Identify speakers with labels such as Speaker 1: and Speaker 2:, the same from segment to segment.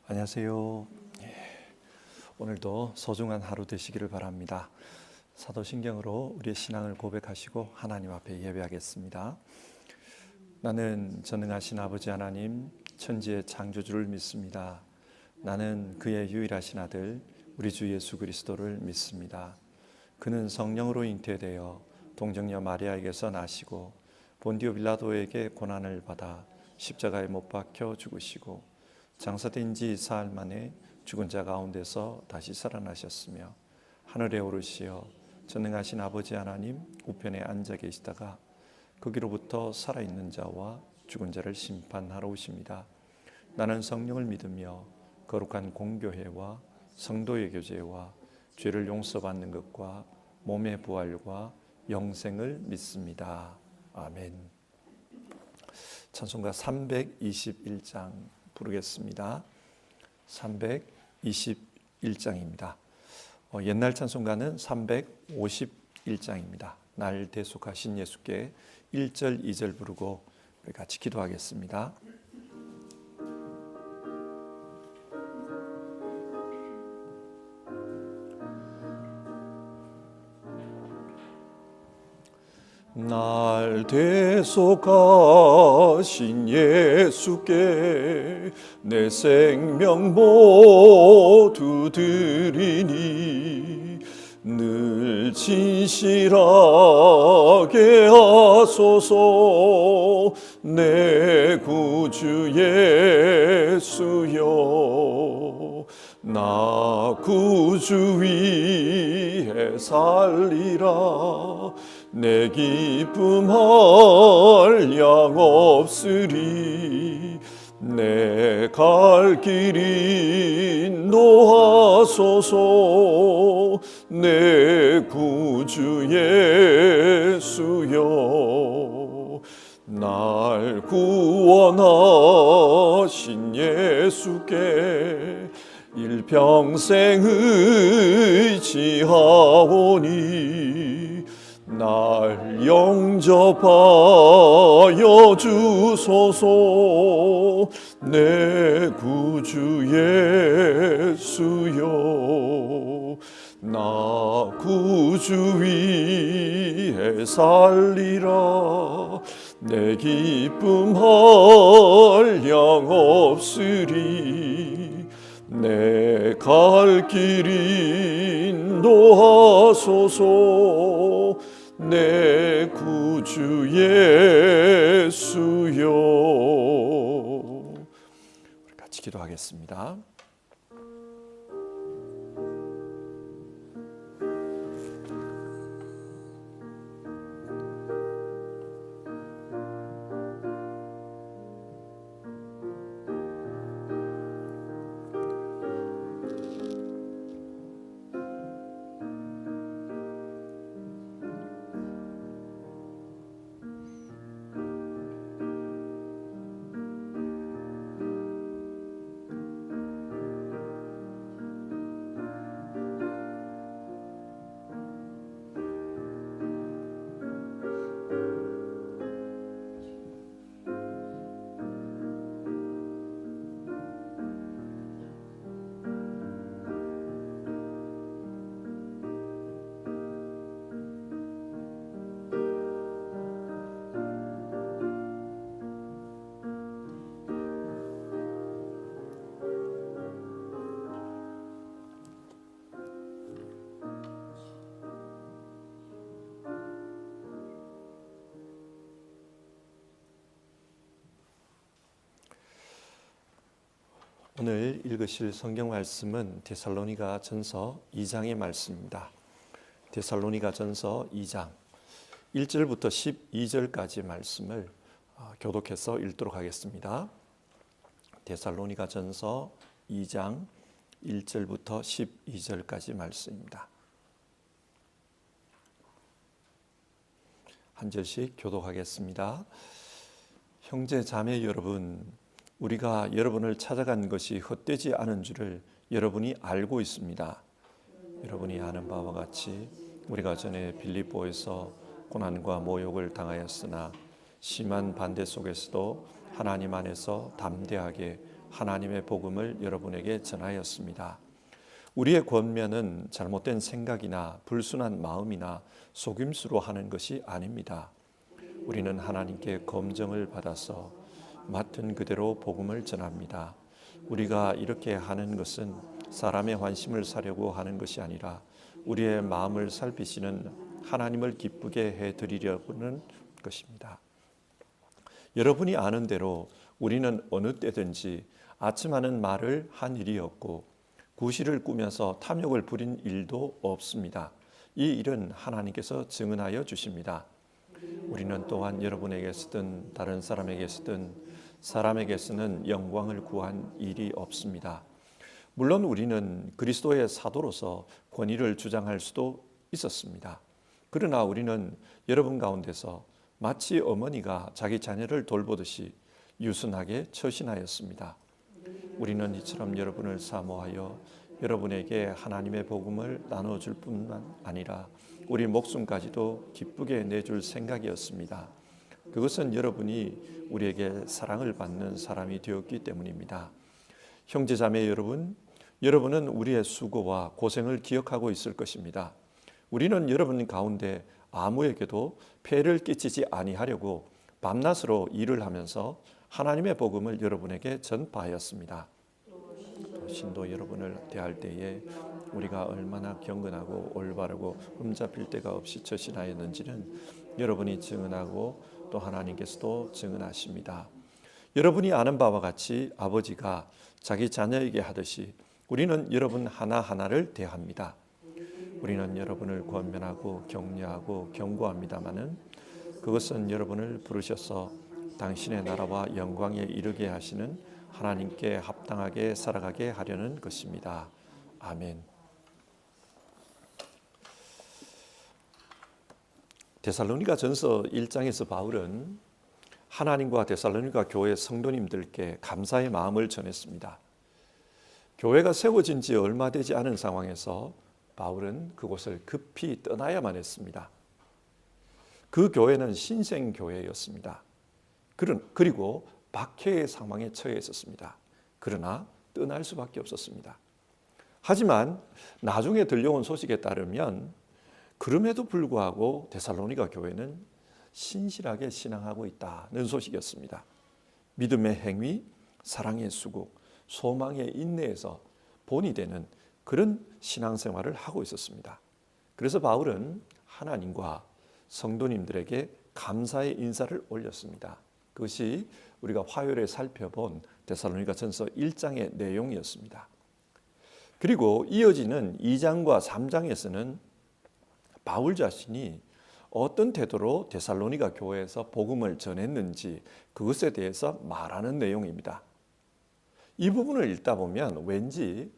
Speaker 1: 안녕하세요. 오늘도 소중한 하루 되시기를 바랍니다. 사도신경으로 우리의 신앙을 고백하시고 하나님 앞에 예배하겠습니다. 나는 전능하신 아버지 하나님, 천지의 창조주를 믿습니다. 나는 그의 유일하신 아들 우리 주 예수 그리스도를 믿습니다. 그는 성령으로 잉태되어 동정녀 마리아에게서 나시고 본디오 빌라도에게 고난을 받아 십자가에 못 박혀 죽으시고 장사된 지 사흘 만에 죽은 자 가운데서 다시 살아나셨으며 하늘에 오르시어 전능하신 아버지 하나님 우편에 앉아 계시다가 거기로부터 살아있는 자와 죽은 자를 심판하러 오십니다. 나는 성령을 믿으며 거룩한 공교회와 성도의 교제와 죄를 용서받는 것과 몸의 부활과 영생을 믿습니다. 아멘. 찬송가 321장 부르겠습니다. 321장입니다. 옛날 찬송가는 351장입니다. 날 대속하신 예수께 1절, 2절 부르고 우리 같이 기도하겠습니다. 날 대속하신 예수께 내 생명 모두 드리니 늘 진실하게 하소서. 내 구주 예수여, 나 구주 위에 살리라. 내 기쁨 한량 없으리. 내 갈 길 인도하소서. 내 구주 예수여, 날 구원하신 예수께 일평생 의지하오니 날 영접하여 주소서. 내 구주 예수여, 나 구주 위에 살리라. 내 기쁨 한량 없으리. 내 갈 길 인도하소서. 내 구주 예수여. 우리 같이 기도하겠습니다. 오늘 읽으실 성경 말씀은 데살로니가 전서 2장의 말씀입니다. 데살로니가 전서 2장 1절부터 12절까지 말씀을 교독해서 읽도록 하겠습니다. 데살로니가 전서 2장 1절부터 12절까지 말씀입니다. 한 절씩 교독하겠습니다. 형제 자매 여러분, 우리가 여러분을 찾아간 것이 헛되지 않은 줄을 여러분이 알고 있습니다. 여러분이 아는 바와 같이 우리가 전에 빌립보에서 고난과 모욕을 당하였으나 심한 반대 속에서도 하나님 안에서 담대하게 하나님의 복음을 여러분에게 전하였습니다. 우리의 권면은 잘못된 생각이나 불순한 마음이나 속임수로 하는 것이 아닙니다. 우리는 하나님께 검증을 받아서 맡은 그대로 복음을 전합니다. 우리가 이렇게 하는 것은 사람의 환심을 사려고 하는 것이 아니라 우리의 마음을 살피시는 하나님을 기쁘게 해드리려는 것입니다. 여러분이 아는 대로 우리는 어느 때든지 아첨하는 말을 한 일이 없고 구실을 꾸며서 탐욕을 부린 일도 없습니다. 이 일은 하나님께서 증언하여 주십니다. 우리는 또한 여러분에게서든 다른 사람에게서든 사람에게서는 영광을 구한 일이 없습니다. 물론 우리는 그리스도의 사도로서 권위를 주장할 수도 있었습니다. 그러나 우리는 여러분 가운데서 마치 어머니가 자기 자녀를 돌보듯이 유순하게 처신하였습니다. 우리는 이처럼 여러분을 사모하여 여러분에게 하나님의 복음을 나눠줄 뿐만 아니라 우리 목숨까지도 기쁘게 내줄 생각이었습니다. 그것은 여러분이 우리에게 사랑을 받는 사람이 되었기 때문입니다. 형제자매 여러분, 여러분은 우리의 수고와 고생을 기억하고 있을 것입니다. 우리는 여러분 가운데 아무에게도 폐를 끼치지 아니하려고 밤낮으로 일을 하면서 하나님의 복음을 여러분에게 전파하였습니다. 신도 여러분을 대할 때에 우리가 얼마나 경건하고 올바르고 흠잡힐 데가 없이 처신하였는지는 여러분이 증언하고 또 하나님께서도 증언하십니다. 여러분이 아는 바와 같이 아버지가 자기 자녀에게 하듯이 우리는 여러분 하나하나를 대합니다. 우리는 여러분을 권면하고 격려하고 경고합니다마는 그것은 여러분을 부르셔서 당신의 나라와 영광에 이르게 하시는 하나님께 합당하게 살아가게 하려는 것입니다. 아멘. 데살로니가 전서 1장에서 바울은 하나님과 데살로니가 교회 성도님들께 감사의 마음을 전했습니다. 교회가 세워진 지 얼마 되지 않은 상황에서 바울은 그곳을 급히 떠나야만 했습니다. 그 교회는 신생교회였습니다. 그리고 박해의 상황에 처해 있었습니다. 그러나 떠날 수밖에 없었습니다. 하지만 나중에 들려온 소식에 따르면 그럼에도 불구하고 데살로니가 교회는 신실하게 신앙하고 있다는 소식이었습니다. 믿음의 행위, 사랑의 수고, 소망의 인내에서 본이 되는 그런 신앙생활을 하고 있었습니다. 그래서 바울은 하나님과 성도님들에게 감사의 인사를 올렸습니다. 그것이 우리가 화요일에 살펴본 데살로니가 전서 1장의 내용이었습니다. 그리고 이어지는 2장과 3장에서는 바울 자신이 어떤 태도로 데살로니가 교회에서 복음을 전했는지 그것에 대해서 말하는 내용입니다. 이 부분을 읽다 보면 왠지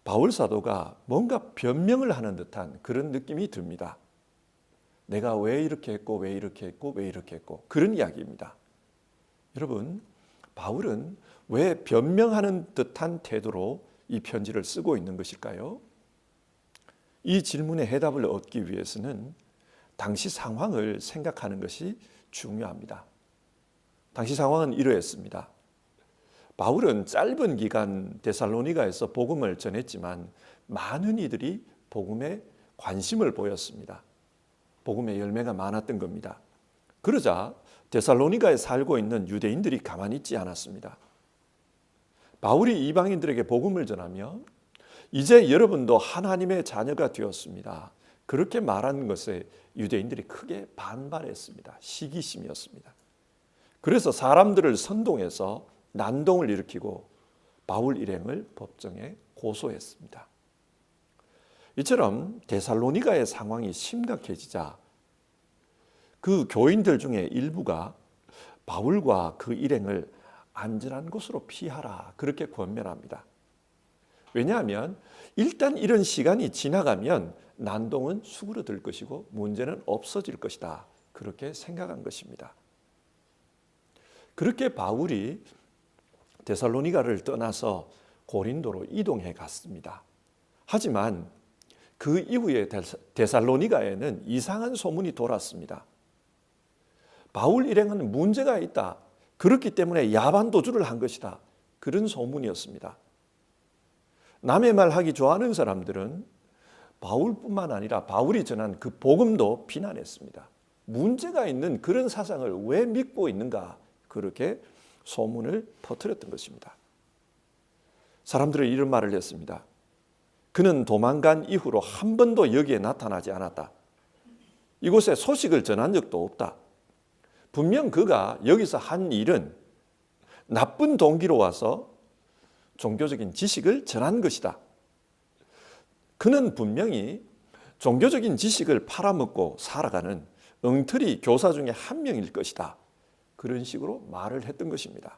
Speaker 1: 바울 사도가 뭔가 변명을 하는 듯한 그런 느낌이 듭니다. 내가 왜 이렇게 했고 왜 이렇게 했고 왜 이렇게 했고 그런 이야기입니다. 여러분, 바울은 왜 변명하는 듯한 태도로 이 편지를 쓰고 있는 것일까요? 이 질문의 해답을 얻기 위해서는 당시 상황을 생각하는 것이 중요합니다. 당시 상황은 이러했습니다. 바울은 짧은 기간 데살로니가에서 복음을 전했지만 많은 이들이 복음에 관심을 보였습니다. 복음의 열매가 많았던 겁니다. 그러자 데살로니가에 살고 있는 유대인들이 가만히 있지 않았습니다. 바울이 이방인들에게 복음을 전하며 이제 여러분도 하나님의 자녀가 되었습니다. 그렇게 말한 것에 유대인들이 크게 반발했습니다. 시기심이었습니다. 그래서 사람들을 선동해서 난동을 일으키고 바울 일행을 법정에 고소했습니다. 이처럼 데살로니가의 상황이 심각해지자 그 교인들 중에 일부가 바울과 그 일행을 안전한 곳으로 피하라 그렇게 권면합니다. 왜냐하면 일단 이런 시간이 지나가면 난동은 수그러들 것이고 문제는 없어질 것이다 그렇게 생각한 것입니다. 그렇게 바울이 데살로니가를 떠나서 고린도로 이동해 갔습니다. 하지만 그 이후에 데살로니가에는 이상한 소문이 돌았습니다. 바울 일행은 문제가 있다. 그렇기 때문에 야반 도주를 한 것이다. 그런 소문이었습니다. 남의 말 하기 좋아하는 사람들은 바울뿐만 아니라 바울이 전한 그 복음도 비난했습니다. 문제가 있는 그런 사상을 왜 믿고 있는가, 그렇게 소문을 퍼뜨렸던 것입니다. 사람들은 이런 말을 했습니다. 그는 도망간 이후로 한 번도 여기에 나타나지 않았다. 이곳에 소식을 전한 적도 없다. 분명 그가 여기서 한 일은 나쁜 동기로 와서 종교적인 지식을 전한 것이다. 그는 분명히 종교적인 지식을 팔아먹고 살아가는 엉터리 교사 중에 한 명일 것이다. 그런 식으로 말을 했던 것입니다.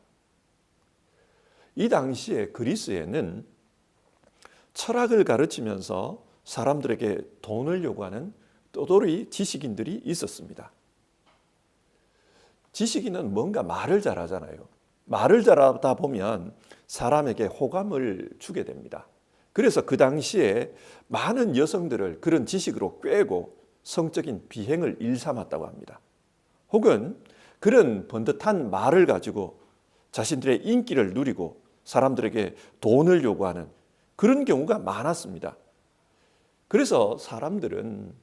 Speaker 1: 이 당시에 그리스에는 철학을 가르치면서 사람들에게 돈을 요구하는 떠돌이 지식인들이 있었습니다. 지식인은 뭔가 말을 잘하잖아요. 말을 잘하다 보면 사람에게 호감을 주게 됩니다. 그래서 그 당시에 많은 여성들을 그런 지식으로 꿰고 성적인 비행을 일삼았다고 합니다. 혹은 그런 번듯한 말을 가지고 자신들의 인기를 누리고 사람들에게 돈을 요구하는 그런 경우가 많았습니다. 그래서 사람들은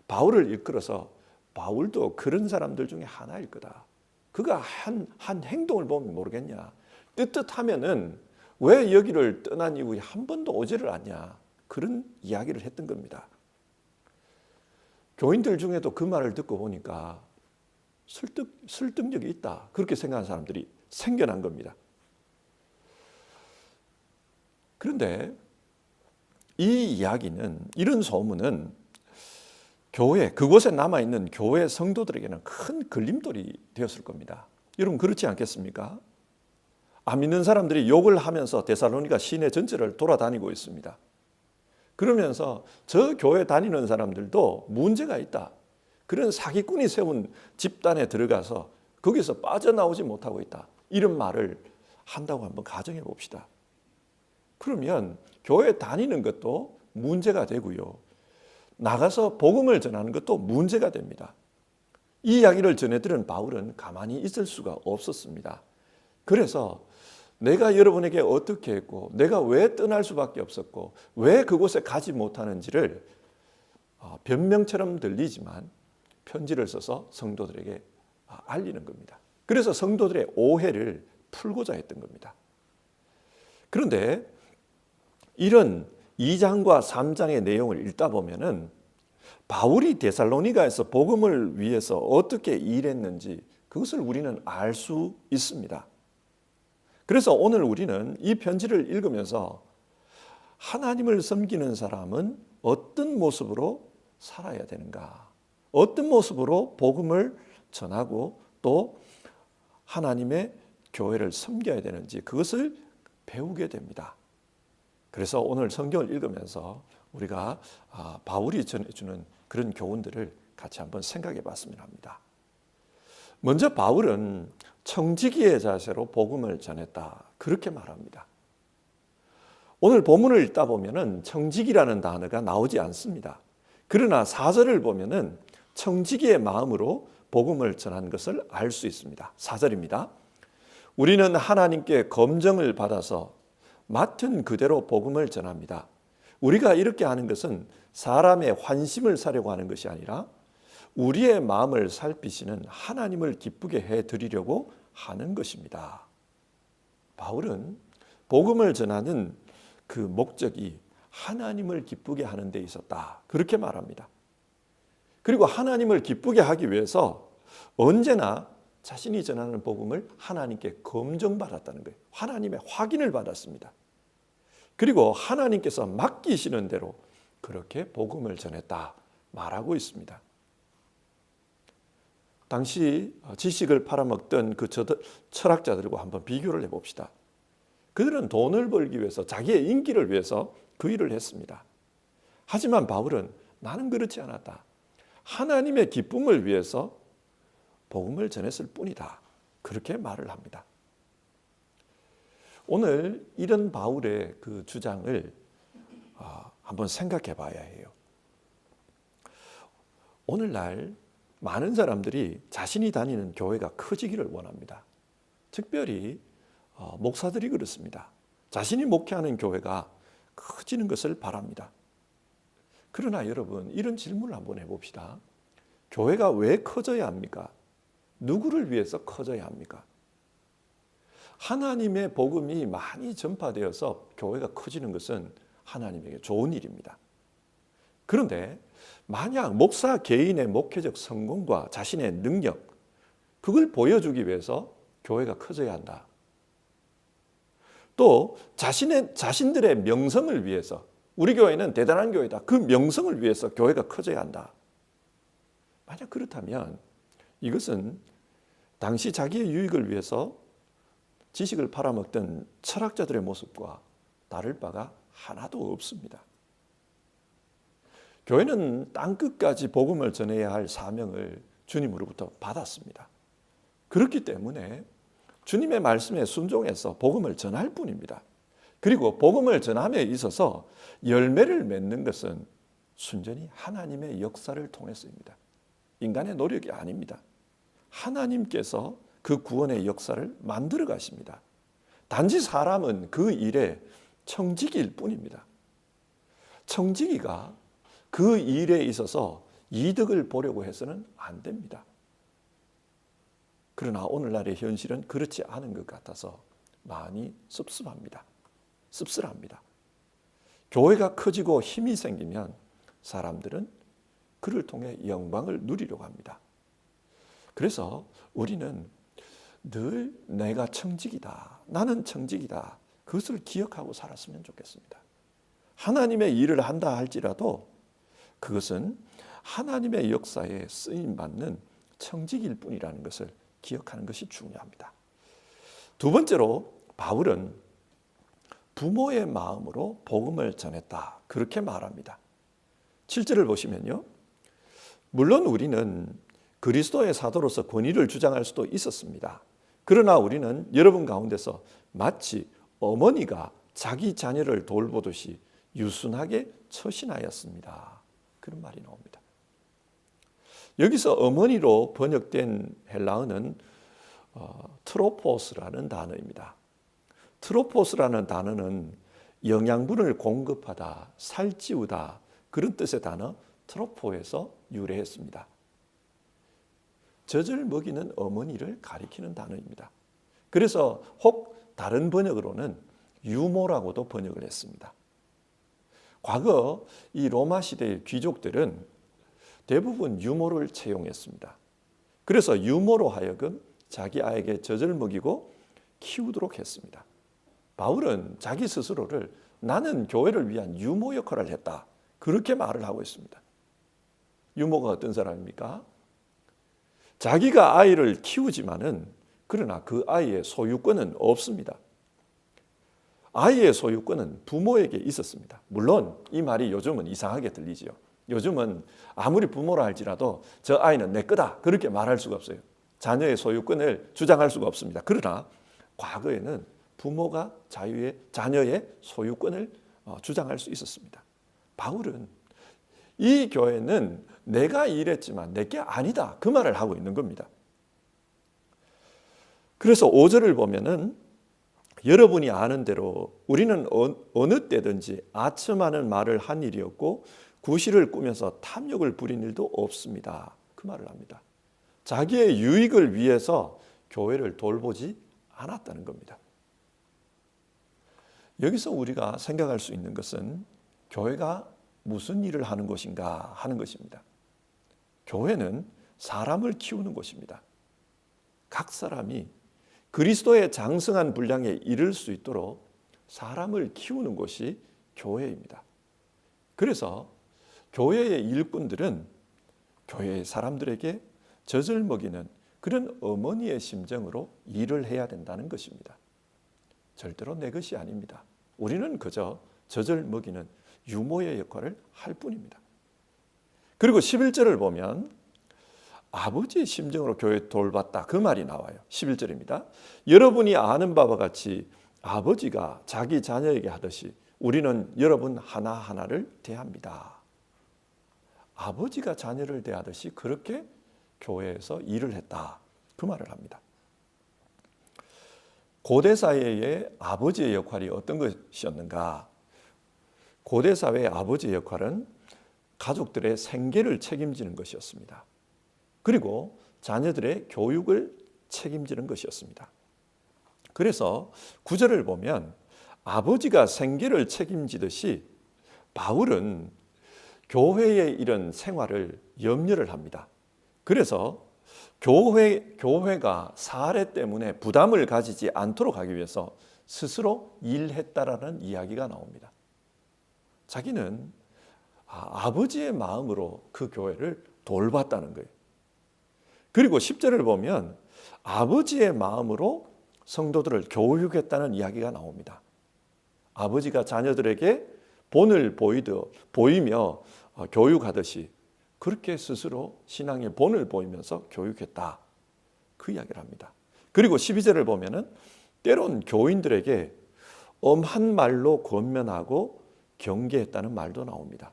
Speaker 1: 바울을 일컬어서 바울도 그런 사람들 중에 하나일 거다. 그가 한 행동을 보면 모르겠냐. 뜨뜻하면은 왜 여기를 떠난 이후에 한 번도 오지를 않냐. 그런 이야기를 했던 겁니다. 교인들 중에도 그 말을 듣고 보니까 설득력이 있다. 그렇게 생각하는 사람들이 생겨난 겁니다. 그런데 이 이야기는, 이런 소문은 교회, 그곳에 남아있는 교회 성도들에게는 큰 걸림돌이 되었을 겁니다. 여러분 그렇지 않겠습니까? 안 믿는 사람들이 욕을 하면서 데살로니가 시내 전체를 돌아다니고 있습니다. 그러면서 저 교회 다니는 사람들도 문제가 있다. 그런 사기꾼이 세운 집단에 들어가서 거기서 빠져나오지 못하고 있다. 이런 말을 한다고 한번 가정해 봅시다. 그러면 교회 다니는 것도 문제가 되고요. 나가서 복음을 전하는 것도 문제가 됩니다. 이 이야기를 전해들은 바울은 가만히 있을 수가 없었습니다. 그래서 내가 여러분에게 어떻게 했고 내가 왜 떠날 수밖에 없었고 왜 그곳에 가지 못하는지를 변명처럼 들리지만 편지를 써서 성도들에게 알리는 겁니다. 그래서 성도들의 오해를 풀고자 했던 겁니다. 그런데 이런 2장과 3장의 내용을 읽다 보면은 바울이 데살로니가에서 복음을 위해서 어떻게 일했는지 그것을 우리는 알 수 있습니다. 그래서 오늘 우리는 이 편지를 읽으면서 하나님을 섬기는 사람은 어떤 모습으로 살아야 되는가? 어떤 모습으로 복음을 전하고 또 하나님의 교회를 섬겨야 되는지 그것을 배우게 됩니다. 그래서 오늘 성경을 읽으면서 우리가 바울이 전해주는 그런 교훈들을 같이 한번 생각해 봤으면 합니다. 먼저 바울은 청지기의 자세로 복음을 전했다. 그렇게 말합니다. 오늘 본문을 읽다 보면은 청지기라는 단어가 나오지 않습니다. 그러나 4절을 보면은 청지기의 마음으로 복음을 전한 것을 알 수 있습니다. 4절입니다. 우리는 하나님께 검정을 받아서 맡은 그대로 복음을 전합니다. 우리가 이렇게 하는 것은 사람의 환심을 사려고 하는 것이 아니라 우리의 마음을 살피시는 하나님을 기쁘게 해드리려고 하는 것입니다. 바울은 복음을 전하는 그 목적이 하나님을 기쁘게 하는 데 있었다. 그렇게 말합니다. 그리고 하나님을 기쁘게 하기 위해서 언제나 자신이 전하는 복음을 하나님께 검증받았다는 거예요. 하나님의 확인을 받았습니다. 그리고 하나님께서 맡기시는 대로 그렇게 복음을 전했다 말하고 있습니다. 당시 지식을 팔아먹던 그 철학자들과 한번 비교를 해봅시다. 그들은 돈을 벌기 위해서 자기의 인기를 위해서 그 일을 했습니다. 하지만 바울은 나는 그렇지 않았다. 하나님의 기쁨을 위해서 복음을 전했을 뿐이다. 그렇게 말을 합니다. 오늘 이런 바울의 그 주장을 한번 생각해 봐야 해요. 오늘날 많은 사람들이 자신이 다니는 교회가 커지기를 원합니다. 특별히 목사들이 그렇습니다. 자신이 목회하는 교회가 커지는 것을 바랍니다. 그러나 여러분, 이런 질문을 한번 해봅시다. 교회가 왜 커져야 합니까? 누구를 위해서 커져야 합니까? 하나님의 복음이 많이 전파되어서 교회가 커지는 것은 하나님에게 좋은 일입니다. 그런데 만약 목사 개인의 목회적 성공과 자신의 능력, 그걸 보여주기 위해서 교회가 커져야 한다. 또 자신들의 명성을 위해서, 우리 교회는 대단한 교회다, 그 명성을 위해서 교회가 커져야 한다. 만약 그렇다면 이것은 당시 자기의 유익을 위해서 지식을 팔아먹던 철학자들의 모습과 다를 바가 하나도 없습니다. 교회는 땅끝까지 복음을 전해야 할 사명을 주님으로부터 받았습니다. 그렇기 때문에 주님의 말씀에 순종해서 복음을 전할 뿐입니다. 그리고 복음을 전함에 있어서 열매를 맺는 것은 순전히 하나님의 역사를 통해서입니다. 인간의 노력이 아닙니다. 하나님께서 그 구원의 역사를 만들어 가십니다. 단지 사람은 그 일에 청지기일 뿐입니다. 청지기가 그 일에 있어서 이득을 보려고 해서는 안 됩니다. 그러나 오늘날의 현실은 그렇지 않은 것 같아서 많이 씁쓸합니다. 교회가 커지고 힘이 생기면 사람들은 그를 통해 영광을 누리려고 합니다. 그래서 우리는 늘 내가 청직이다, 나는 청직이다, 그것을 기억하고 살았으면 좋겠습니다. 하나님의 일을 한다 할지라도 그것은 하나님의 역사에 쓰임받는 청직일 뿐이라는 것을 기억하는 것이 중요합니다. 두 번째로 바울은 부모의 마음으로 복음을 전했다, 그렇게 말합니다. 7절을 보시면요, 물론 우리는 그리스도의 사도로서 권위를 주장할 수도 있었습니다. 그러나 우리는 여러분 가운데서 마치 어머니가 자기 자녀를 돌보듯이 유순하게 처신하였습니다. 그런 말이 나옵니다. 여기서 어머니로 번역된 헬라어는 트로포스라는 단어입니다. 트로포스라는 단어는 영양분을 공급하다, 살찌우다, 그런 뜻의 단어 트로포에서 유래했습니다. 젖을 먹이는 어머니를 가리키는 단어입니다. 그래서 혹 다른 번역으로는 유모라고도 번역을 했습니다. 과거 이 로마 시대의 귀족들은 대부분 유모를 채용했습니다. 그래서 유모로 하여금 자기 아이에게 젖을 먹이고 키우도록 했습니다. 바울은 자기 스스로를 나는 교회를 위한 유모 역할을 했다, 그렇게 말을 하고 있습니다. 유모가 어떤 사람입니까? 자기가 아이를 키우지만은 그러나 그 아이의 소유권은 없습니다. 아이의 소유권은 부모에게 있었습니다. 물론 이 말이 요즘은 이상하게 들리지요. 요즘은 아무리 부모라 할지라도 저 아이는 내 거다, 그렇게 말할 수가 없어요. 자녀의 소유권을 주장할 수가 없습니다. 그러나 과거에는 부모가 자녀의 소유권을 주장할 수 있었습니다. 바울은 이 교회는 내가 일했지만 내게 아니다, 그 말을 하고 있는 겁니다. 그래서 5절을 보면은 여러분이 아는 대로 우리는 어느 때든지 아첨하는 말을 한 일이 없고 구실을 꾸면서 탐욕을 부린 일도 없습니다, 그 말을 합니다. 자기의 유익을 위해서 교회를 돌보지 않았다는 겁니다. 여기서 우리가 생각할 수 있는 것은 교회가 무슨 일을 하는 것인가 하는 것입니다. 교회는 사람을 키우는 곳입니다. 각 사람이 그리스도의 장성한 분량에 이를 수 있도록 사람을 키우는 곳이 교회입니다. 그래서 교회의 일꾼들은 교회의 사람들에게 젖을 먹이는 그런 어머니의 심정으로 일을 해야 된다는 것입니다. 절대로 내 것이 아닙니다. 우리는 그저 젖을 먹이는 유모의 역할을 할 뿐입니다. 그리고 11절을 보면 아버지의 심정으로 교회 돌봤다, 그 말이 나와요. 11절입니다. 여러분이 아는 바와 같이 아버지가 자기 자녀에게 하듯이 우리는 여러분 하나하나를 대합니다. 아버지가 자녀를 대하듯이 그렇게 교회에서 일을 했다, 그 말을 합니다. 고대 사회의 아버지의 역할이 어떤 것이었는가? 고대 사회의 아버지의 역할은 가족들의 생계를 책임지는 것이었습니다. 그리고 자녀들의 교육을 책임지는 것이었습니다. 그래서 구절을 보면 아버지가 생계를 책임지듯이 바울은 교회의 이런 생활을 염려를 합니다. 그래서 교회가 사례 때문에 부담을 가지지 않도록 하기 위해서 스스로 일했다라는 이야기가 나옵니다. 자기는 아버지의 마음으로 그 교회를 돌봤다는 거예요. 그리고 10절을 보면 아버지의 마음으로 성도들을 교육했다는 이야기가 나옵니다. 아버지가 자녀들에게 본을 보이며 교육하듯이 그렇게 스스로 신앙의 본을 보이면서 교육했다. 그 이야기를 합니다. 그리고 12절을 보면은 때론 교인들에게 엄한 말로 권면하고 경계했다는 말도 나옵니다.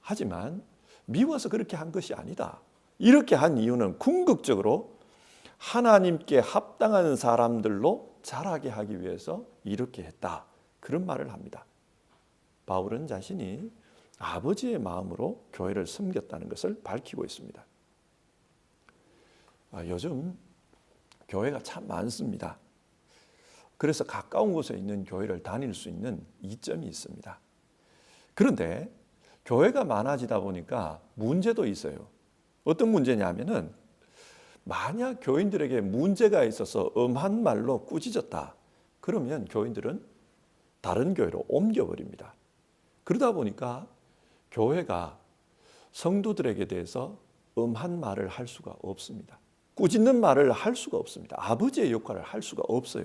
Speaker 1: 하지만 미워서 그렇게 한 것이 아니다. 이렇게 한 이유는 궁극적으로 하나님께 합당한 사람들로 자라게 하기 위해서 이렇게 했다. 그런 말을 합니다. 바울은 자신이 아버지의 마음으로 교회를 섬겼다는 것을 밝히고 있습니다. 요즘 교회가 참 많습니다. 그래서 가까운 곳에 있는 교회를 다닐 수 있는 이점이 있습니다. 그런데 교회가 많아지다 보니까 문제도 있어요. 어떤 문제냐면은 만약 교인들에게 문제가 있어서 엄한 말로 꾸짖었다. 그러면 교인들은 다른 교회로 옮겨버립니다. 그러다 보니까 교회가 성도들에게 대해서 엄한 말을 할 수가 없습니다. 꾸짖는 말을 할 수가 없습니다. 아버지의 역할을 할 수가 없어요.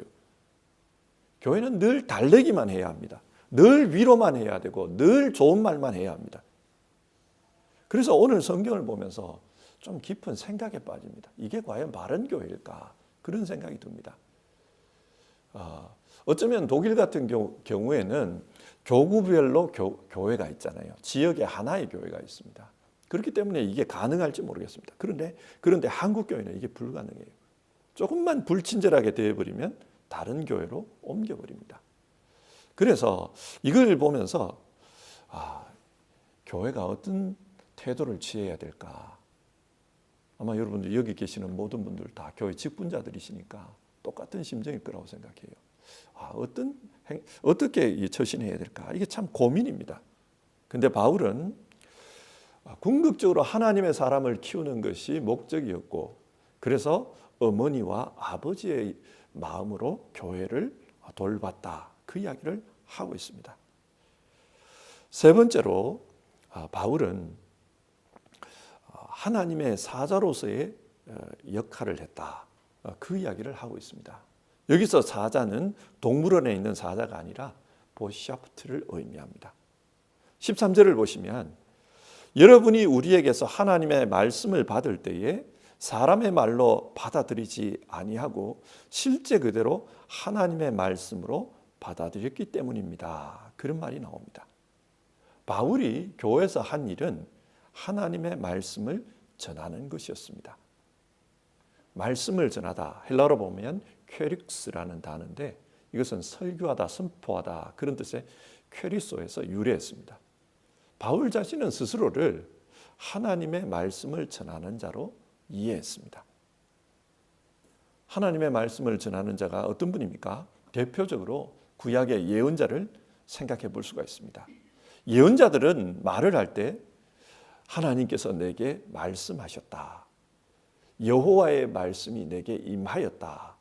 Speaker 1: 교회는 늘 달래기만 해야 합니다. 늘 위로만 해야 되고 늘 좋은 말만 해야 합니다. 그래서 오늘 성경을 보면서 좀 깊은 생각에 빠집니다. 이게 과연 바른 교회일까? 그런 생각이 듭니다. 어쩌면 독일 같은 경우에는 교구별로 교회가 있잖아요. 지역에 하나의 교회가 있습니다. 그렇기 때문에 이게 가능할지 모르겠습니다. 그런데 한국 교회는 이게 불가능해요. 조금만 불친절하게 되어버리면 다른 교회로 옮겨버립니다. 그래서 이걸 보면서 교회가 어떤 태도를 취해야 될까? 아마 여러분들 여기 계시는 모든 분들 다 교회 직분자들이시니까 똑같은 심정일 거라고 생각해요. 어떻게 처신해야 될까? 이게 참 고민입니다. 근데 바울은 궁극적으로 하나님의 사람을 키우는 것이 목적이었고, 그래서 어머니와 아버지의 마음으로 교회를 돌봤다. 그 이야기를 하고 있습니다. 세 번째로 바울은 하나님의 사자로서의 역할을 했다. 그 이야기를 하고 있습니다. 여기서 사자는 동물원에 있는 사자가 아니라 보샤프트를 의미합니다. 13절을 보시면 여러분이 우리에게서 하나님의 말씀을 받을 때에 사람의 말로 받아들이지 아니하고 실제 그대로 하나님의 말씀으로 받아들였기 때문입니다. 그런 말이 나옵니다. 바울이 교회에서 한 일은 하나님의 말씀을 전하는 것이었습니다. 말씀을 전하다, 헬라어로 보면 퀘릭스라는 단어인데 이것은 설교하다, 선포하다 그런 뜻의 퀘리소에서 유래했습니다. 바울 자신은 스스로를 하나님의 말씀을 전하는 자로 이해했습니다. 하나님의 말씀을 전하는 자가 어떤 분입니까? 대표적으로 구약의 예언자를 생각해 볼 수가 있습니다. 예언자들은 말을 할 때 하나님께서 내게 말씀하셨다. 여호와의 말씀이 내게 임하였다.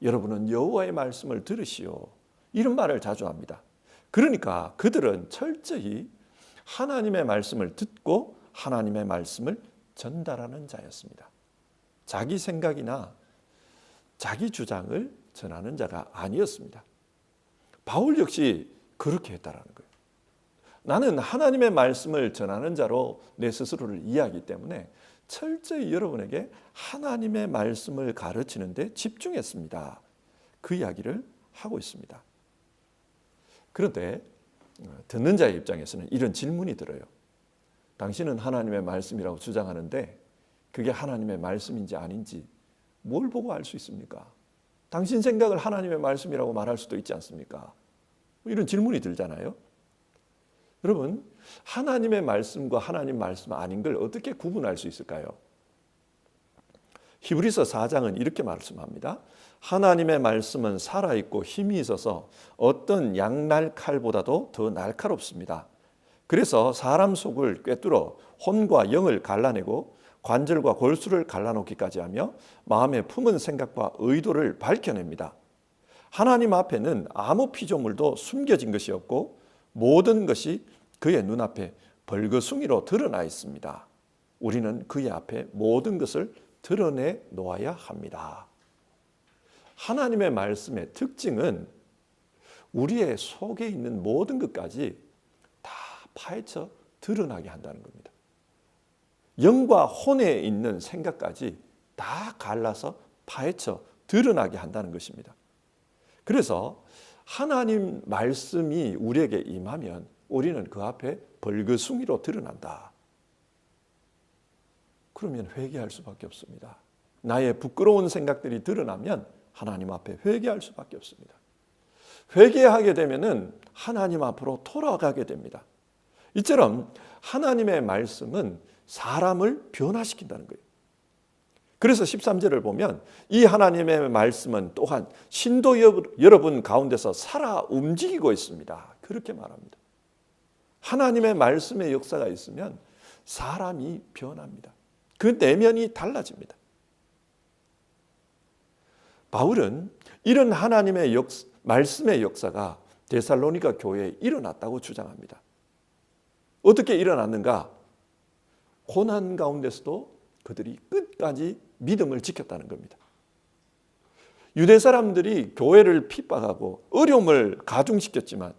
Speaker 1: 여러분은 여호와의 말씀을 들으시오. 이런 말을 자주 합니다. 그러니까 그들은 철저히 하나님의 말씀을 듣고 하나님의 말씀을 전달하는 자였습니다. 자기 생각이나 자기 주장을 전하는 자가 아니었습니다. 바울 역시 그렇게 했다라는 거예요. 나는 하나님의 말씀을 전하는 자로 내 스스로를 이해하기 때문에 철저히 여러분에게 하나님의 말씀을 가르치는 데 집중했습니다. 그 이야기를 하고 있습니다. 그런데 듣는 자의 입장에서는 이런 질문이 들어요. 당신은 하나님의 말씀이라고 주장하는데 그게 하나님의 말씀인지 아닌지 뭘 보고 알 수 있습니까? 당신 생각을 하나님의 말씀이라고 말할 수도 있지 않습니까? 이런 질문이 들잖아요. 여러분, 하나님의 말씀과 하나님 말씀 아닌 걸 어떻게 구분할 수 있을까요? 히브리서 4장은 이렇게 말씀합니다. 하나님의 말씀은 살아있고 힘이 있어서 어떤 양날 칼보다도 더 날카롭습니다. 그래서 사람 속을 꿰뚫어 혼과 영을 갈라내고 관절과 골수를 갈라놓기까지 하며 마음에 품은 생각과 의도를 밝혀냅니다. 하나님 앞에는 아무 피조물도 숨겨진 것이 없고 모든 것이 그의 눈앞에 벌거숭이로 드러나 있습니다. 우리는 그의 앞에 모든 것을 드러내 놓아야 합니다. 하나님의 말씀의 특징은 우리의 속에 있는 모든 것까지 다 파헤쳐 드러나게 한다는 겁니다. 영과 혼에 있는 생각까지 다 갈라서 파헤쳐 드러나게 한다는 것입니다. 그래서 하나님 말씀이 우리에게 임하면 우리는 그 앞에 벌거숭이로 드러난다. 그러면 회개할 수밖에 없습니다. 나의 부끄러운 생각들이 드러나면 하나님 앞에 회개할 수밖에 없습니다. 회개하게 되면은 하나님 앞으로 돌아가게 됩니다. 이처럼 하나님의 말씀은 사람을 변화시킨다는 거예요. 그래서 13절을 보면 이 하나님의 말씀은 또한 신도 여러분 가운데서 살아 움직이고 있습니다. 그렇게 말합니다. 하나님의 말씀의 역사가 있으면 사람이 변합니다. 그 내면이 달라집니다. 바울은 이런 하나님의 말씀의 역사가 데살로니가 교회에 일어났다고 주장합니다. 어떻게 일어났는가? 고난 가운데서도 그들이 끝까지 믿음을 지켰다는 겁니다. 유대 사람들이 교회를 핍박하고 어려움을 가중시켰지만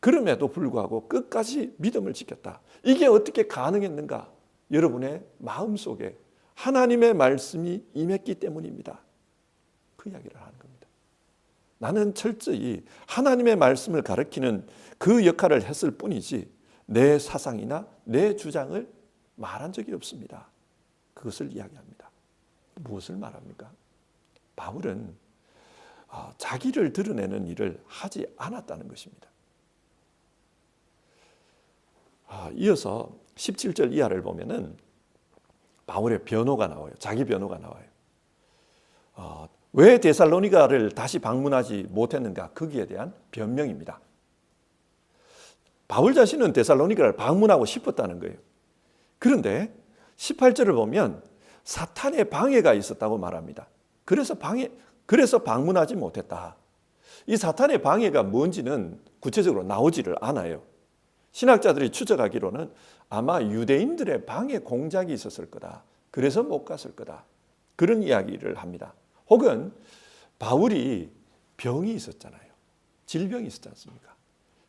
Speaker 1: 그럼에도 불구하고 끝까지 믿음을 지켰다. 이게 어떻게 가능했는가? 여러분의 마음속에 하나님의 말씀이 임했기 때문입니다. 그 이야기를 하는 겁니다. 나는 철저히 하나님의 말씀을 가르치는 그 역할을 했을 뿐이지 내 사상이나 내 주장을 말한 적이 없습니다. 그것을 이야기합니다. 무엇을 말합니까? 바울은 자기를 드러내는 일을 하지 않았다는 것입니다. 이어서 17절 이하를 보면은 바울의 변호가 나와요. 자기 변호가 나와요. 왜 데살로니가를 다시 방문하지 못했는가? 거기에 대한 변명입니다. 바울 자신은 데살로니가를 방문하고 싶었다는 거예요. 그런데 18절을 보면 사탄의 방해가 있었다고 말합니다. 그래서 방문하지 못했다. 이 사탄의 방해가 뭔지는 구체적으로 나오지를 않아요. 신학자들이 추적하기로는 아마 유대인들의 방해 공작이 있었을 거다. 그래서 못 갔을 거다. 그런 이야기를 합니다. 혹은 바울이 병이 있었잖아요. 질병이 있었지 않습니까?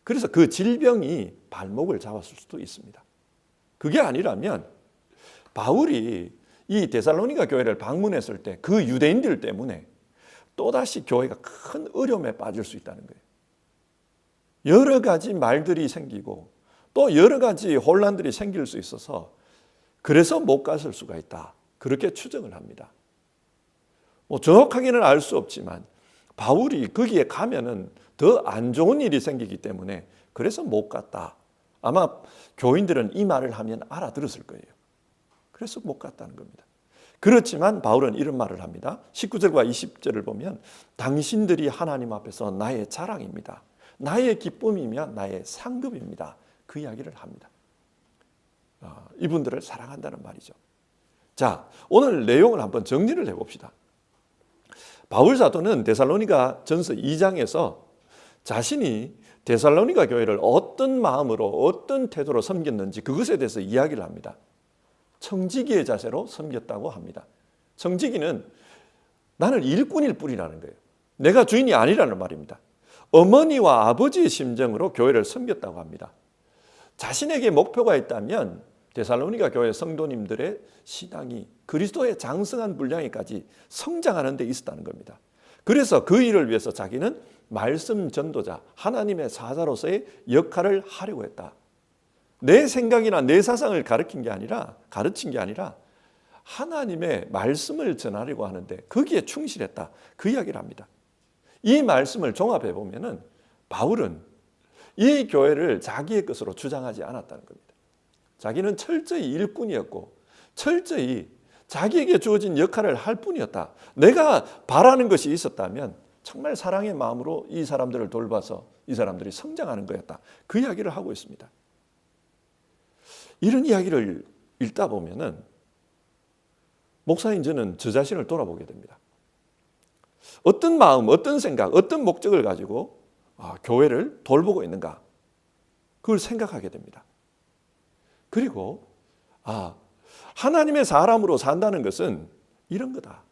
Speaker 1: 그래서 그 질병이 발목을 잡았을 수도 있습니다. 그게 아니라면 바울이 이 데살로니가 교회를 방문했을 때 그 유대인들 때문에 또다시 교회가 큰 어려움에 빠질 수 있다는 거예요. 여러 가지 말들이 생기고 또 여러 가지 혼란들이 생길 수 있어서 그래서 못 갔을 수가 있다. 그렇게 추정을 합니다. 정확하게는 알 수 없지만 바울이 거기에 가면은 더 안 좋은 일이 생기기 때문에 그래서 못 갔다. 아마 교인들은 이 말을 하면 알아들었을 거예요. 그래서 못 갔다는 겁니다. 그렇지만 바울은 이런 말을 합니다. 19절과 20절을 보면 당신들이 하나님 앞에서 나의 자랑입니다. 나의 기쁨이며 나의 상급입니다. 그 이야기를 합니다. 이분들을 사랑한다는 말이죠. 자, 오늘 내용을 한번 정리를 해봅시다. 바울 사도는 데살로니가 전서 2장에서 자신이 데살로니가 교회를 어떤 마음으로 어떤 태도로 섬겼는지 그것에 대해서 이야기를 합니다. 청지기의 자세로 섬겼다고 합니다. 청지기는 나는 일꾼일 뿐이라는 거예요. 내가 주인이 아니라는 말입니다. 어머니와 아버지의 심정으로 교회를 섬겼다고 합니다. 자신에게 목표가 있다면 데살로니가 교회 성도님들의 신앙이 그리스도의 장성한 분량에까지 성장하는 데 있었다는 겁니다. 그래서 그 일을 위해서 자기는 말씀 전도자, 하나님의 사자로서의 역할을 하려고 했다. 내 생각이나 내 사상을 가르친 게 아니라 하나님의 말씀을 전하려고 하는데 거기에 충실했다. 그 이야기를 합니다. 이 말씀을 종합해 보면은 바울은 이 교회를 자기의 것으로 주장하지 않았다는 겁니다. 자기는 철저히 일꾼이었고 철저히 자기에게 주어진 역할을 할 뿐이었다. 내가 바라는 것이 있었다면 정말 사랑의 마음으로 이 사람들을 돌봐서 이 사람들이 성장하는 거였다. 그 이야기를 하고 있습니다. 이런 이야기를 읽다 보면은 목사인 저는 저 자신을 돌아보게 됩니다. 어떤 마음, 어떤 생각, 어떤 목적을 가지고 교회를 돌보고 있는가? 그걸 생각하게 됩니다. 그리고 하나님의 사람으로 산다는 것은 이런 거다.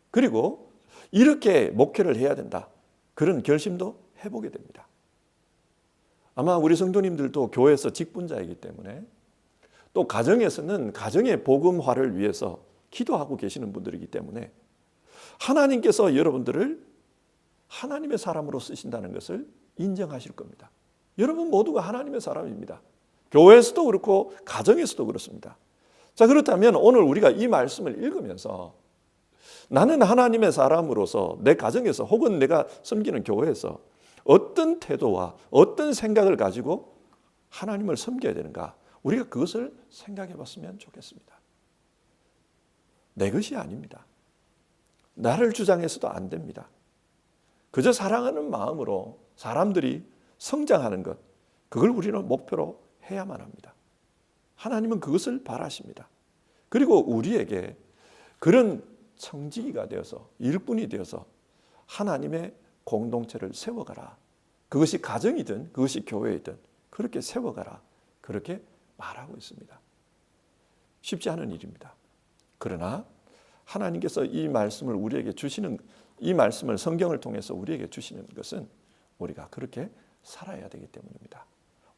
Speaker 1: 그리고 이렇게 목회를 해야 된다. 그런 결심도 해보게 됩니다. 아마 우리 성도님들도 교회에서 직분자이기 때문에 또 가정에서는 가정의 복음화를 위해서 기도하고 계시는 분들이기 때문에 하나님께서 여러분들을 하나님의 사람으로 쓰신다는 것을 인정하실 겁니다. 여러분 모두가 하나님의 사람입니다. 교회에서도 그렇고 가정에서도 그렇습니다. 자, 그렇다면 오늘 우리가 이 말씀을 읽으면서 나는 하나님의 사람으로서 내 가정에서 혹은 내가 섬기는 교회에서 어떤 태도와 어떤 생각을 가지고 하나님을 섬겨야 되는가? 우리가 그것을 생각해 봤으면 좋겠습니다. 내 것이 아닙니다. 나를 주장해서도 안 됩니다. 그저 사랑하는 마음으로 사람들이 성장하는 것, 그걸 우리는 목표로 해야만 합니다. 하나님은 그것을 바라십니다. 그리고 우리에게 그런 청지기가 되어서 일꾼이 되어서 하나님의 공동체를 세워가라. 그것이 가정이든 그것이 교회이든 그렇게 세워가라. 그렇게 말하고 있습니다. 쉽지 않은 일입니다. 그러나 하나님께서 이 말씀을 우리에게 주시는, 이 말씀을 성경을 통해서 우리에게 주시는 것은 우리가 그렇게 살아야 되기 때문입니다.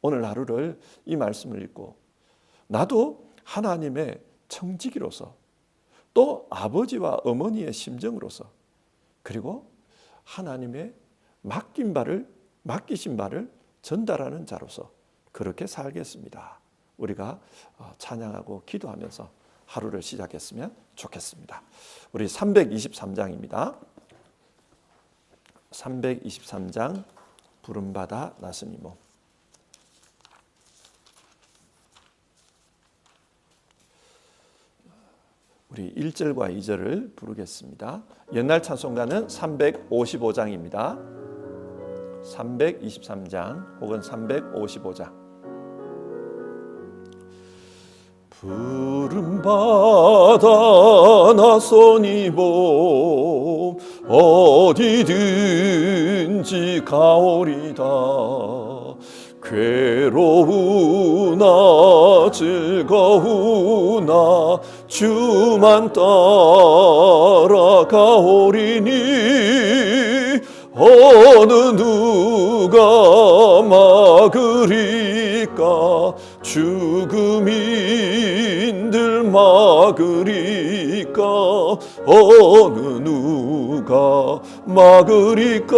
Speaker 1: 오늘 하루를 이 말씀을 읽고 나도 하나님의 청지기로서 또 아버지와 어머니의 심정으로서 그리고 하나님의 맡기신 바를 전달하는 자로서 그렇게 살겠습니다. 우리가 찬양하고 기도하면서 하루를 시작했으면 좋겠습니다. 우리 323장입니다. 323장 부름받아 나서니 몸. 우리 1절과 2절을 부르겠습니다. 옛날 찬송가는 355장입니다. 323장 혹은 355장. 부름받아 나서니 몸 어디든지 가오리다. 괴로우나 즐거우나 주만 따라가오리니 어느 누가 막으리까. 죽음인들 막으리까. 어느 누가 막으리까.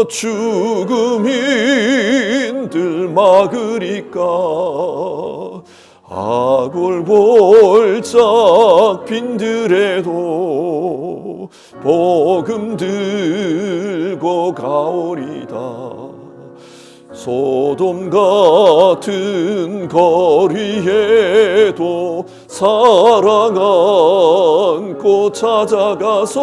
Speaker 1: 죽음인들 막으리까. 아골골짝 빈들에도 복음 들고 가오리다. 소돔 같은 거리에도 사랑 안고 찾아가서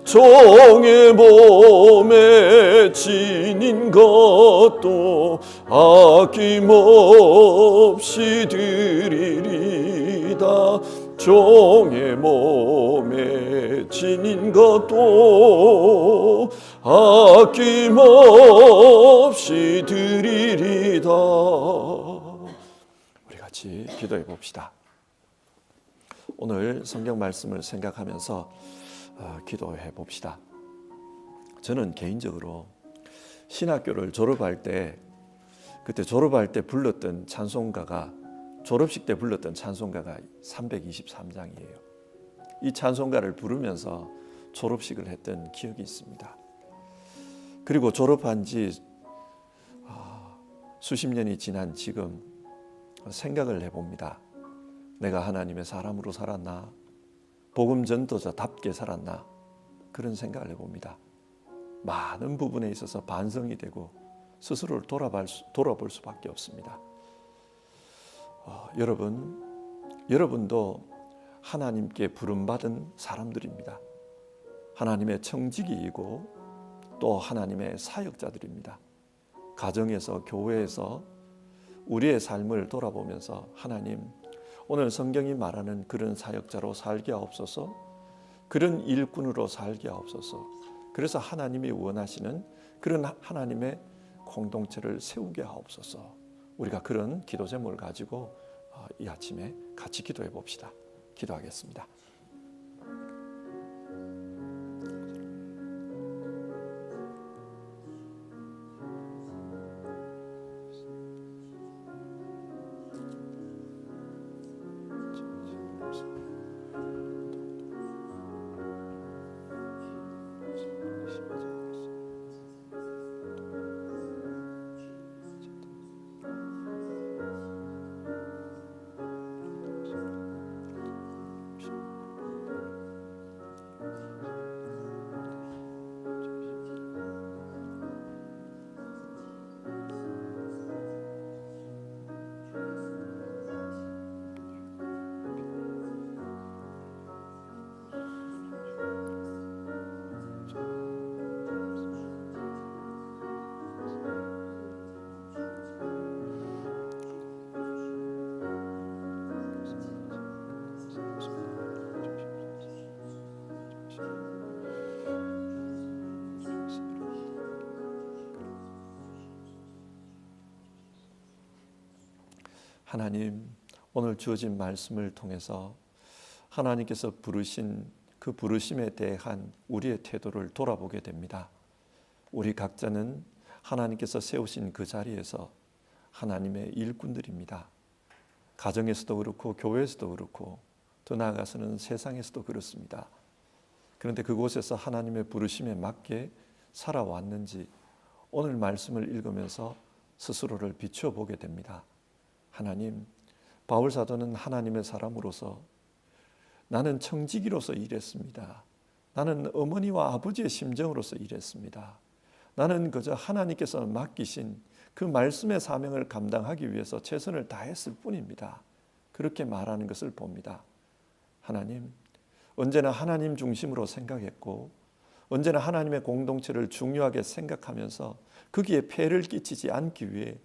Speaker 1: 종의 몸에 지닌 것도 아낌없이 드리리다. 종의 몸에 지닌 것도 아낌없이 드리리다. 우리 같이 기도해 봅시다. 오늘 성경 말씀을 생각하면서 기도해 봅시다. 저는 개인적으로 신학교를 졸업할 때 그때 졸업할 때 불렀던 찬송가가 졸업식 때 불렀던 찬송가가 323장이에요. 이 찬송가를 부르면서 졸업식을 했던 기억이 있습니다. 그리고 졸업한 지 수십 년이 지난 지금 생각을 해봅니다. 내가 하나님의 사람으로 살았나? 복음 전도자답게 살았나? 그런 생각을 해봅니다. 많은 부분에 있어서 반성이 되고 스스로를 돌아볼 수밖에 없습니다. 여러분도 하나님께 부름받은 사람들입니다. 하나님의 청지기이고 또 하나님의 사역자들입니다. 가정에서, 교회에서 우리의 삶을 돌아보면서 하나님, 오늘 성경이 말하는 그런 사역자로 살게 하옵소서, 그런 일꾼으로 살게 하옵소서. 그래서 하나님이 원하시는 그런 하나님의 공동체를 세우게 하옵소서. 우리가 그런 기도 제목을 가지고 이 아침에 같이 기도해 봅시다. 기도하겠습니다. 하나님, 오늘 주어진 말씀을 통해서 하나님께서 부르신 그 부르심에 대한 우리의 태도를 돌아보게 됩니다. 우리 각자는 하나님께서 세우신 그 자리에서 하나님의 일꾼들입니다. 가정에서도 그렇고 교회에서도 그렇고 더 나아가서는 세상에서도 그렇습니다. 그런데 그곳에서 하나님의 부르심에 맞게 살아왔는지 오늘 말씀을 읽으면서 스스로를 비추어 보게 됩니다. 하나님, 바울 사도는 하나님의 사람으로서 나는 청지기로서 일했습니다. 나는 어머니와 아버지의 심정으로서 일했습니다. 나는 그저 하나님께서 맡기신 그 말씀의 사명을 감당하기 위해서 최선을 다했을 뿐입니다. 그렇게 말하는 것을 봅니다. 하나님, 언제나 하나님 중심으로 생각했고 언제나 하나님의 공동체를 중요하게 생각하면서 거기에 폐를 끼치지 않기 위해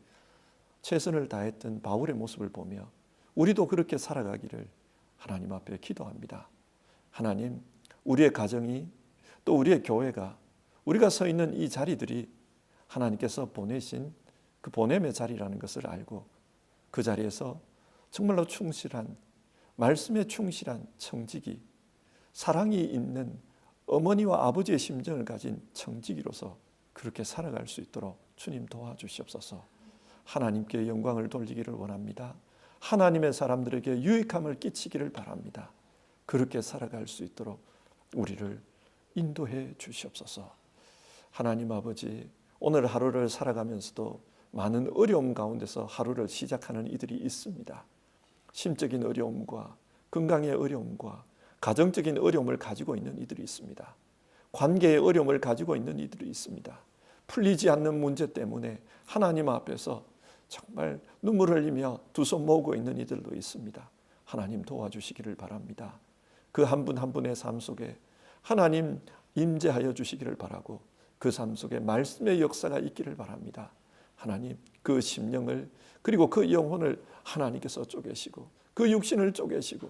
Speaker 1: 최선을 다했던 바울의 모습을 보며 우리도 그렇게 살아가기를 하나님 앞에 기도합니다. 하나님, 우리의 가정이 또 우리의 교회가 우리가 서 있는 이 자리들이 하나님께서 보내신 그 보냄의 자리라는 것을 알고 그 자리에서 정말로 충실한 말씀에 충실한 청지기, 사랑이 있는 어머니와 아버지의 심정을 가진 청지기로서 그렇게 살아갈 수 있도록 주님 도와주시옵소서. 하나님께 영광을 돌리기를 원합니다. 하나님의 사람들에게 유익함을 끼치기를 바랍니다. 그렇게 살아갈 수 있도록 우리를 인도해 주시옵소서. 하나님 아버지, 오늘 하루를 살아가면서도 많은 어려움 가운데서 하루를 시작하는 이들이 있습니다. 심적인 어려움과 건강의 어려움과 가정적인 어려움을 가지고 있는 이들이 있습니다. 관계의 어려움을 가지고 있는 이들이 있습니다. 풀리지 않는 문제 때문에 하나님 앞에서 정말 눈물을 흘리며 두 손 모으고 있는 이들도 있습니다. 하나님 도와주시기를 바랍니다. 그 한 분 한 분의 삶 속에 하나님 임재하여 주시기를 바라고 그 삶 속에 말씀의 역사가 있기를 바랍니다. 하나님, 그 심령을 그리고 그 영혼을 하나님께서 쪼개시고 그 육신을 쪼개시고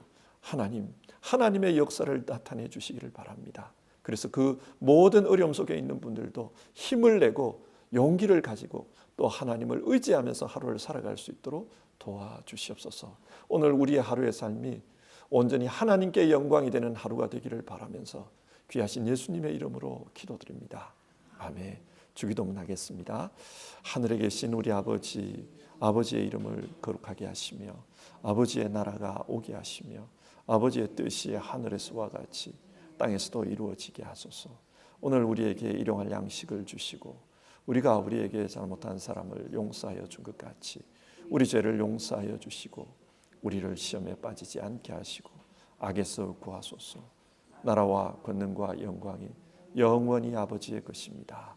Speaker 1: 하나님의 역사를 나타내 주시기를 바랍니다. 그래서 그 모든 어려움 속에 있는 분들도 힘을 내고 용기를 가지고 또 하나님을 의지하면서 하루를 살아갈 수 있도록 도와주시옵소서. 오늘 우리의 하루의 삶이 온전히 하나님께 영광이 되는 하루가 되기를 바라면서 귀하신 예수님의 이름으로 기도드립니다. 아멘. 주기도문 하겠습니다. 하늘에 계신 우리 아버지, 아버지의 이름을 거룩하게 하시며 아버지의 나라가 오게 하시며 아버지의 뜻이 하늘에서와 같이 땅에서도 이루어지게 하소서. 오늘 우리에게 일용할 양식을 주시고 우리가 우리에게 잘못한 사람을 용서하여 준 것 같이 우리 죄를 용서하여 주시고 우리를 시험에 빠지지 않게 하시고 악에서 구하소서. 나라와 권능과 영광이 영원히 아버지의 것입니다.